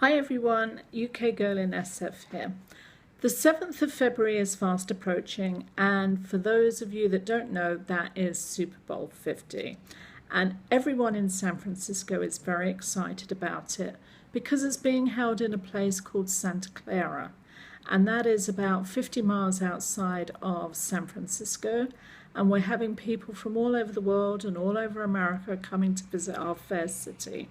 Hi everyone, ukgirlinsf here. The 7th of February is fast approaching, and for those of you that don't know, that is Super Bowl 50. And everyone in San Francisco is very excited about it because it's being held in a place called Santa Clara. And that is about 50 miles outside of San Francisco. And we're having people from all over the world and all over America coming to visit our fair city.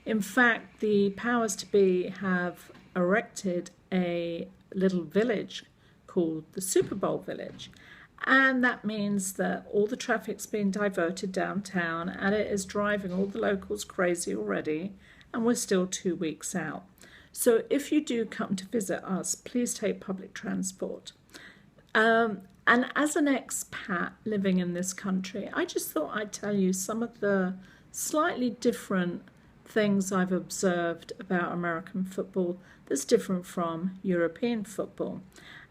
In fact, the powers to be have erected a little village called the Super Bowl Village. And that means that all the traffic's been diverted downtown, and it is driving all the locals crazy already, and we're still 2 weeks out. So if you do come to visit us, please take public transport. And as an expat living in this country, I just thought I'd tell you some of the slightly different things I've observed about American football that's different from European football.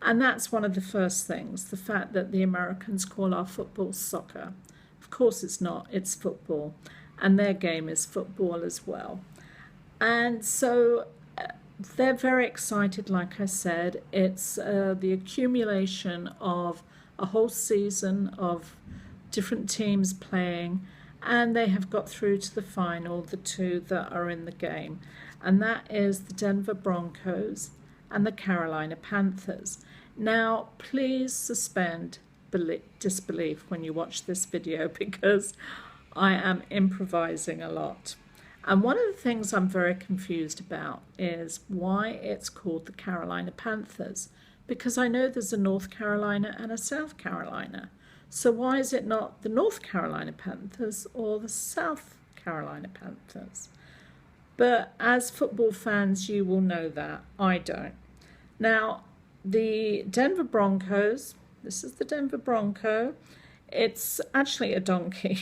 And that's one of the first things, the fact that the Americans call our football soccer. Of course it's not, it's football, and their game is football as well. And so they're very excited, like I said. It's the accumulation of a whole season of different teams playing, and they have got through to the final, the two that are in the game. And that is the Denver Broncos and the Carolina Panthers. Now, please suspend disbelief when you watch this video because I am improvising a lot. And one of the things I'm very confused about is why it's called the Carolina Panthers, because I know there's a North Carolina and a South Carolina. So why is it not the North Carolina Panthers or the South Carolina Panthers? But as football fans, you will know that. I don't. Now, the Denver Broncos, this is the Denver Bronco. It's actually a donkey.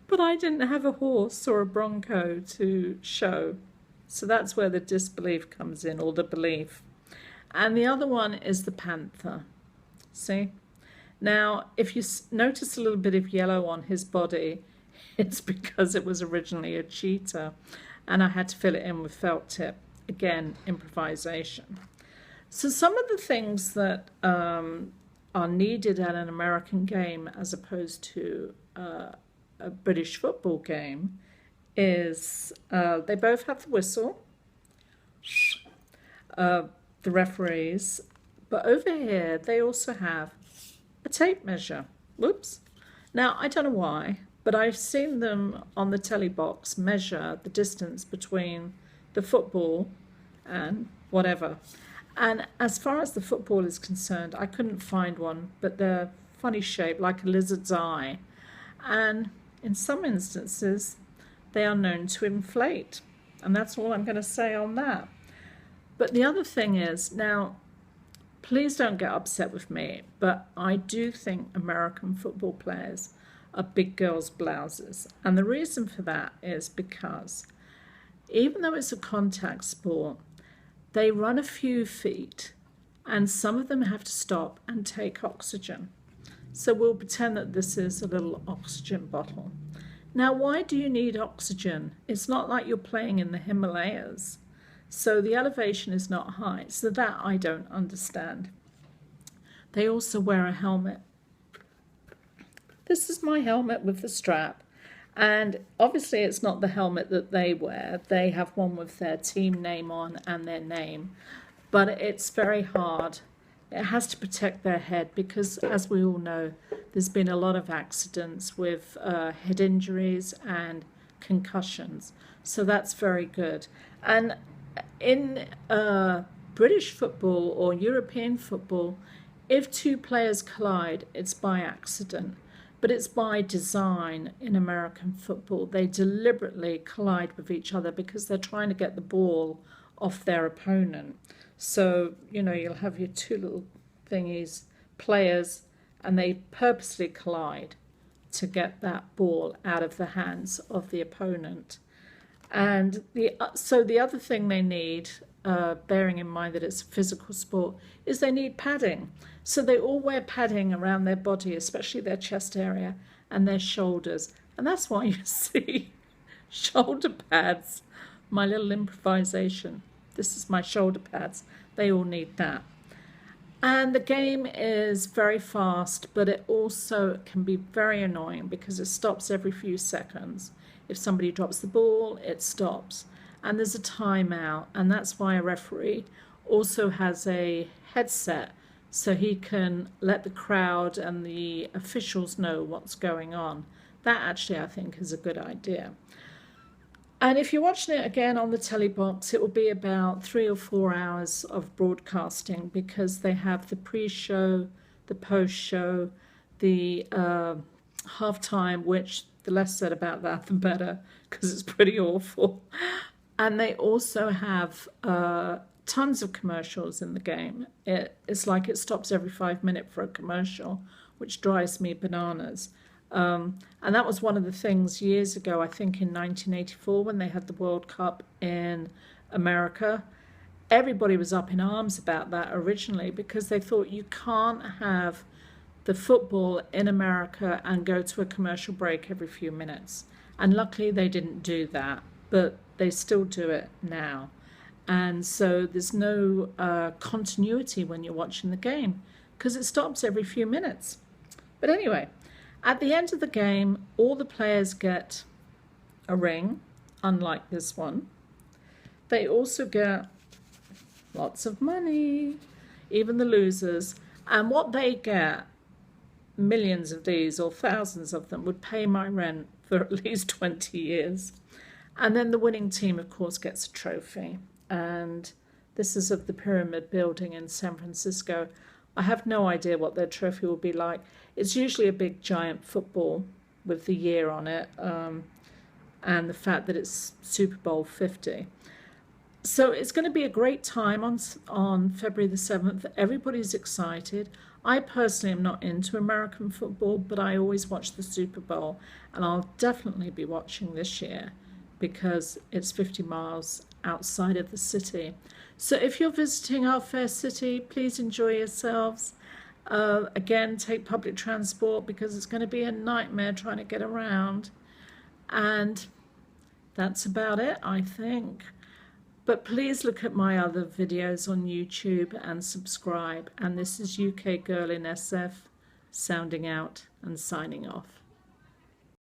But I didn't have a horse or a bronco to show. So that's where the disbelief comes in, or the belief. And the other one is the panther. See? Now, if you notice a little bit of yellow on his body, it's because it was originally a cheetah, and I had to fill it in with felt tip. Again, improvisation. So some of the things that are needed at an American game as opposed to a British football game is they both have the whistle, the referees, but over here they also have a tape measure. Whoops. Now, I don't know why, but I've seen them on the telly box measure the distance between the football and whatever. And as far as the football is concerned, I couldn't find one, but they're funny shape, like a lizard's eye. And in some instances, they are known to inflate. And that's all I'm going to say on that. But the other thing is, now, please don't get upset with me, but I do think American football players are big girls' blouses. And the reason for that is because even though it's a contact sport, they run a few feet and some of them have to stop and take oxygen. So we'll pretend that this is a little oxygen bottle. Now, why do you need oxygen? It's not like you're playing in the Himalayas. So the elevation is not high. So that I don't understand. They also wear a helmet. This is my helmet with the strap. And obviously it's not the helmet that they wear. They have one with their team name on and their name. But it's very hard. It has to protect their head because, as we all know, there's been a lot of accidents with head injuries and concussions. So that's very good. And in British football or European football, if two players collide, it's by accident. But it's by design in American football. They deliberately collide with each other because they're trying to get the ball off their opponent. So, you know, you'll have your two little thingies, players, and they purposely collide to get that ball out of the hands of the opponent. And so the other thing they need, bearing in mind that it's a physical sport, is they need padding. So they all wear padding around their body, especially their chest area and their shoulders. And that's why you see shoulder pads my little improvisation. This is my shoulder pads. They all need that. And the game is very fast, but it also can be very annoying because it stops every few seconds. If somebody drops the ball, it stops. And there's a timeout, and that's why a referee also has a headset so he can let the crowd and the officials know what's going on. That actually, I think, is a good idea. And if you're watching it again on the telly box, it will be about 3 or 4 hours of broadcasting because they have the pre-show, the post-show, the halftime, which the less said about that, the better, because it's pretty awful. And they also have tons of commercials in the game. It's like it stops every 5 minutes for a commercial, which drives me bananas. And that was one of the things years ago, I think in 1984, when they had the World Cup in America. Everybody was up in arms about that originally because they thought you can't have the football in America and go to a commercial break every few minutes. And luckily they didn't do that, but they still do it now. And so there's no continuity when you're watching the game because it stops every few minutes. But anyway, at the end of the game, all the players get a ring, unlike this one. They also get lots of money, even the losers. And what they get, millions of these or thousands of them, would pay my rent for at least 20 years. And then the winning team, of course, gets a trophy. And this is of the Pyramid Building in San Francisco. I have no idea what their trophy will be like. It's usually a big giant football with the year on it and the fact that it's Super Bowl 50. So it's going to be a great time on February the 7th. Everybody's excited. I personally am not into American football, but I always watch the Super Bowl, and I'll definitely be watching this year because it's 50 miles outside of the city. So if you're visiting our fair city, please enjoy yourselves. Again, take public transport because it's going to be a nightmare trying to get around. And that's about it, I think. But please look at my other videos on YouTube and subscribe. And this is UK Girl in SF, sounding out and signing off.